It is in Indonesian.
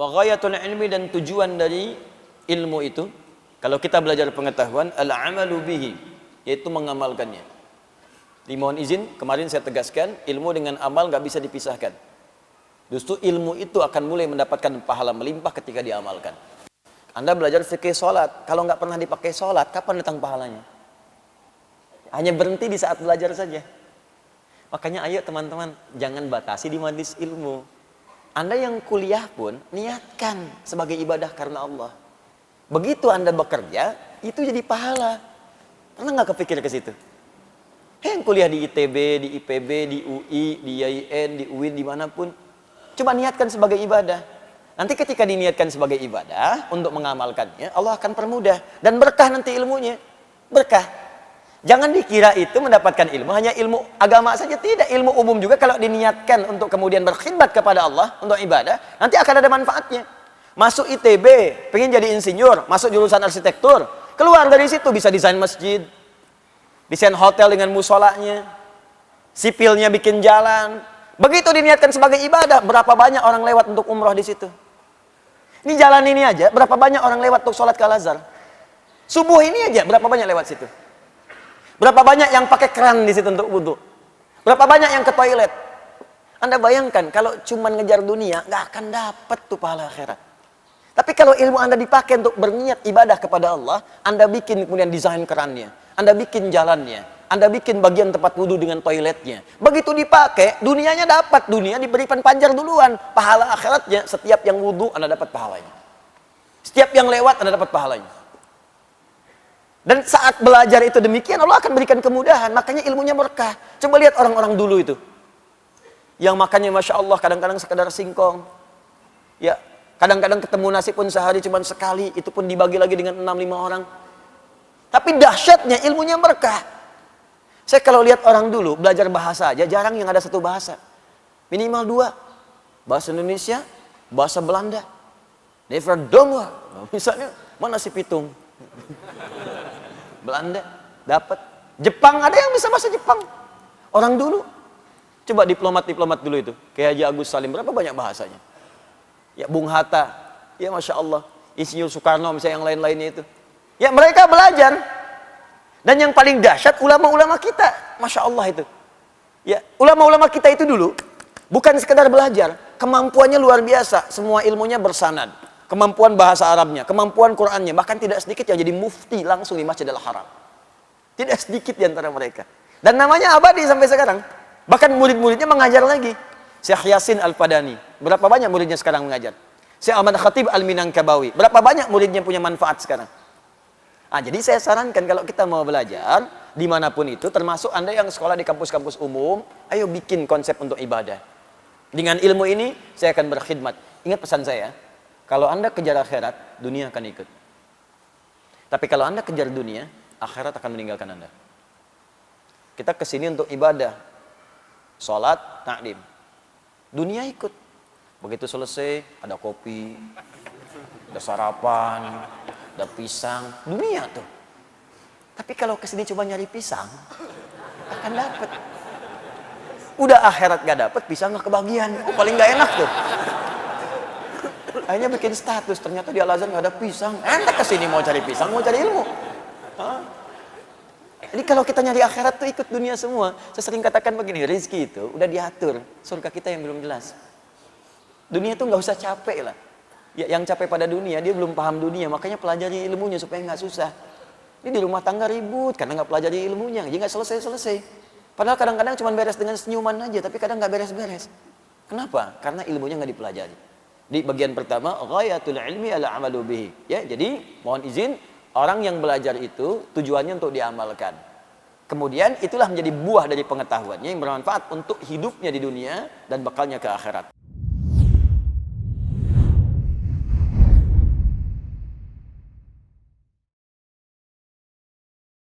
Wa ghayatul ilmi, dan tujuan dari ilmu itu, kalau kita belajar pengetahuan, al-amalu bihi, yaitu mengamalkannya. Dimohon izin, kemarin saya tegaskan, ilmu dengan amal nggak bisa dipisahkan. Justru ilmu itu akan mulai mendapatkan pahala melimpah ketika diamalkan. Anda belajar fikih sholat, kalau nggak pernah dipakai sholat, kapan datang pahalanya? Hanya berhenti di saat belajar saja. Makanya ayo teman-teman, jangan batasi di majelis ilmu. Anda yang kuliah pun, niatkan sebagai ibadah karena Allah. Begitu Anda bekerja, itu jadi pahala. Pernah nggak kepikir ke situ? Yang kuliah di ITB, di IPB, di UI, di IAIN, di UIN, dimanapun, coba niatkan sebagai ibadah. Nanti ketika diniatkan sebagai ibadah untuk mengamalkannya, Allah akan permudah dan berkah nanti ilmunya. Berkah. Jangan dikira itu mendapatkan ilmu hanya ilmu agama saja, tidak, ilmu umum juga kalau diniatkan untuk kemudian berkhidmat kepada Allah untuk ibadah, nanti akan ada manfaatnya. Masuk ITB, pengen jadi insinyur, masuk jurusan arsitektur, keluar dari situ bisa desain masjid, desain hotel dengan musolanya, sipilnya bikin jalan. Begitu diniatkan sebagai ibadah, berapa banyak orang lewat untuk umroh di situ. Ini jalan ini aja, berapa banyak orang lewat untuk sholat ke Al-Azhar. Subuh ini aja, berapa banyak lewat situ. Berapa banyak yang pakai keran di situ untuk wudhu. Berapa banyak yang ke toilet. Anda bayangkan, kalau cuma ngejar dunia, nggak akan dapat tuh pahala akhirat. Tapi kalau ilmu Anda dipakai untuk berniat ibadah kepada Allah, Anda bikin kemudian desain kerannya, Anda bikin jalannya, Anda bikin bagian tempat wudhu dengan toiletnya. Begitu dipakai, dunianya dapat. Dunia diberikan panjar duluan. Pahala akhiratnya, setiap yang wudhu, Anda dapat pahalanya. Setiap yang lewat, Anda dapat pahalanya. Dan saat belajar itu demikian, Allah akan berikan kemudahan. Makanya ilmunya berkah. Coba lihat orang-orang dulu itu. Yang makannya Masya Allah, kadang-kadang sekedar singkong. Ya, kadang-kadang ketemu nasi pun sehari cuma sekali. Itu pun dibagi lagi dengan 6-5 orang. Tapi dahsyatnya ilmunya berkah. Saya kalau lihat orang dulu belajar bahasa aja, jarang yang ada satu bahasa. Minimal 2. Bahasa Indonesia, bahasa Belanda. Never dong. Misalnya, mana si pitung? Belanda dapat. Jepang ada yang bisa bahasa Jepang. Orang dulu. Coba diplomat-diplomat dulu itu. Kayak Haji Agus Salim, berapa banyak bahasanya? Ya Bung Hatta, ya Masya Allah. Insinyur Soekarno, misalnya yang lain-lainnya itu. Ya mereka belajar. Dan yang paling dahsyat ulama-ulama kita, Masya Allah itu. Ya ulama-ulama kita itu dulu bukan sekedar belajar, kemampuannya luar biasa. Semua ilmunya bersanad. Kemampuan bahasa Arabnya, kemampuan Qurannya, bahkan tidak sedikit yang jadi mufti langsung di Masjidil Haram. Tidak sedikit di antara mereka. Dan namanya abadi sampai sekarang. Bahkan murid-muridnya mengajar lagi. Syekh Yasin Al-Fadani, berapa banyak muridnya sekarang mengajar? Syekh Ahmad Khatib Al-Minangkabawi, berapa banyak muridnya punya manfaat sekarang? Jadi saya sarankan kalau kita mau belajar, dimanapun itu, termasuk Anda yang sekolah di kampus-kampus umum, ayo bikin konsep untuk ibadah. Dengan ilmu ini, saya akan berkhidmat. Ingat pesan saya, kalau Anda kejar akhirat, dunia akan ikut. Tapi kalau Anda kejar dunia, akhirat akan meninggalkan Anda. Kita kesini untuk ibadah. Sholat, taklim. Dunia ikut. Begitu selesai, ada kopi, ada sarapan, ada pisang. Dunia tuh. Tapi kalau kesini coba nyari pisang, akan dapat. Udah akhirat gak dapat, pisang gak kebagian. Paling gak enak tuh. Akhirnya bikin status, ternyata di Al-Azhar nggak ada pisang. Anda kesini mau cari pisang, mau cari ilmu. Jadi kalau kita nyari akhirat tuh ikut dunia semua. Saya sering katakan begini, rezeki itu udah diatur. Surga kita yang belum jelas. Dunia tuh nggak usah capek lah. Ya, yang capek pada dunia, dia belum paham dunia. Makanya pelajari ilmunya supaya nggak susah. Ini di rumah tangga ribut karena nggak pelajari ilmunya. Jadi nggak selesai-selesai. Padahal kadang-kadang cuma beres dengan senyuman aja, tapi kadang nggak beres-beres. Kenapa? Karena ilmunya nggak dipelajari. Di bagian pertama, ghayatul ilmi al-amalu bihi. Ya, jadi mohon izin, orang yang belajar itu tujuannya untuk diamalkan. Kemudian itulah menjadi buah dari pengetahuannya yang bermanfaat untuk hidupnya di dunia dan bekalnya ke akhirat.